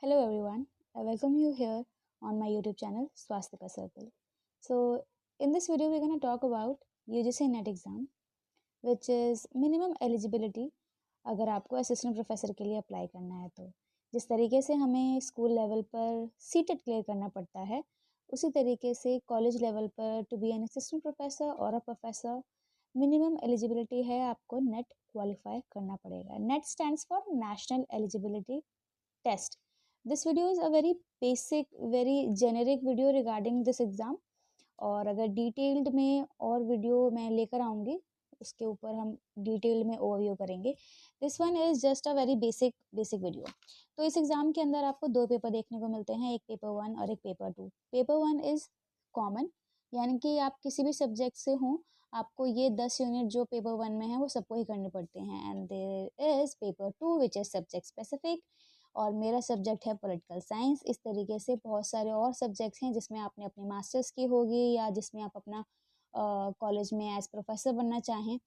Hello everyone, I welcome you here on my YouTube channel Swastika Circle. So in this video we're going to talk about UGC NET exam which is minimum eligibility अगर आपको assistant professor के लिए apply करना है तो जिस तरीके से हमें स्कूल लेवल पर सीटेट क्लियर करना पड़ता है उसी तरीके से कॉलेज लेवल पर to be an assistant professor और अ प्रोफेसर मिनिमम एलिजिबिलिटी है, आपको नेट क्वालिफाई करना पड़ेगा. NET stands for National Eligibility Test. This video is a very basic, very generic video regarding this exam. और अगर detailed में और वीडियो मैं लेकर आऊँगी उसके ऊपर हम डिटेल में ओवरव्यू करेंगे. This one is just a very basic video. तो इस एग्ज़ाम के अंदर आपको दो पेपर देखने को मिलते हैं, एक पेपर 1 और एक पेपर 2. पेपर 1 इज़ कॉमन, यानी कि आप किसी भी सब्जेक्ट से हों आपको ये 10 यूनिट जो पेपर 1 में है वो सबको ही करने पड़ते हैं. And there is paper 2 which is subject specific, और मेरा सब्जेक्ट है पॉलिटिकल साइंस. इस तरीके से बहुत सारे और सब्जेक्ट्स हैं जिसमें आपने अपनी मास्टर्स की होगी या जिसमें आप अपना कॉलेज में एज प्रोफेसर बनना चाहें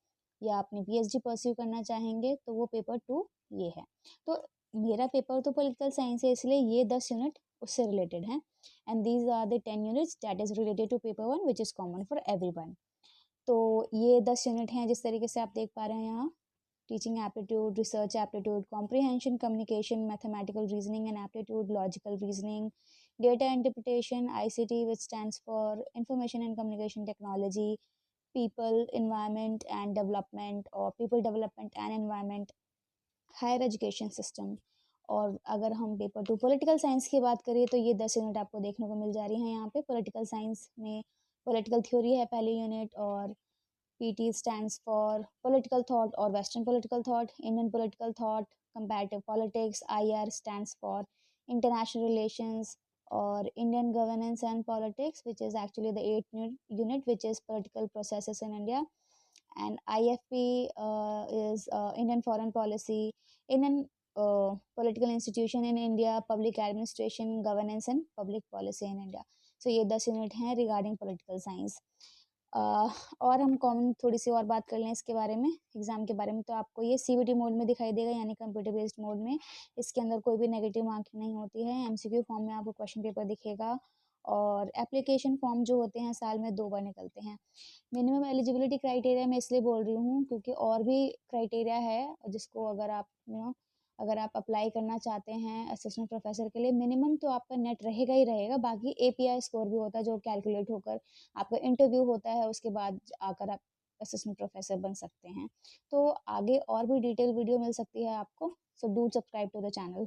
या अपनी पीएचडी परस्यू करना चाहेंगे तो वो पेपर 2 ये है. तो मेरा पेपर तो पॉलिटिकल साइंस है इसलिए ये 10 यूनिट उससे रिलेटेड हैं. And these are the 10 units that is related to paper 1 which is common for everyone. तो ये 10 यूनिट हैं जिस तरीके से आप देख पा रहे हैं यहाँ. Teaching aptitude, research aptitude, comprehension, communication, mathematical reasoning and aptitude, logical reasoning, data interpretation, ICT, which stands for Information and Communication Technology, people, environment and development, or people development and environment, higher education system. और अगर हम paper 2 political science की बात करें तो ये 10 unit आपको देखने को मिल जा रही हैं यहाँ पे. पॉलिटिकल साइंस में पॉलिटिकल थ्योरी है पहली यूनिट, और PT stands for political thought or Western political thought, Indian political thought, comparative politics. IR stands for international relations or Indian governance and politics, which is actually the 8th unit, which is political processes in India. And IFP is Indian foreign policy, Indian political institution in India, public administration, governance and public policy in India. So ये 10 unit हैं regarding political science. और हम common थोड़ी सी और बात कर लें इसके बारे में, एग्ज़ाम के बारे में. तो आपको ये CBT मोड में दिखाई देगा, यानी कंप्यूटर बेस्ड मोड में. इसके अंदर कोई भी नेगेटिव मार्किंग नहीं होती है. MCQ फॉर्म में आपको क्वेश्चन पेपर दिखेगा और एप्लीकेशन फॉर्म जो होते हैं साल में 2 बार निकलते हैं. मिनिमम एलिजिबिलिटी क्राइटेरिया मैं इसलिए बोल रही हूँ क्योंकि और भी क्राइटेरिया है जिसको अगर आप अगर आप अप्लाई करना चाहते हैं असिस्टेंट प्रोफेसर के लिए, मिनिमम तो आपका नेट रहेगा ही रहेगा. बाकी API स्कोर भी होता है जो कैलकुलेट होकर आपका इंटरव्यू होता है, उसके बाद आकर आप असिस्टेंट प्रोफेसर बन सकते हैं. तो आगे और भी डिटेल वीडियो मिल सकती है आपको. So do subscribe to the channel.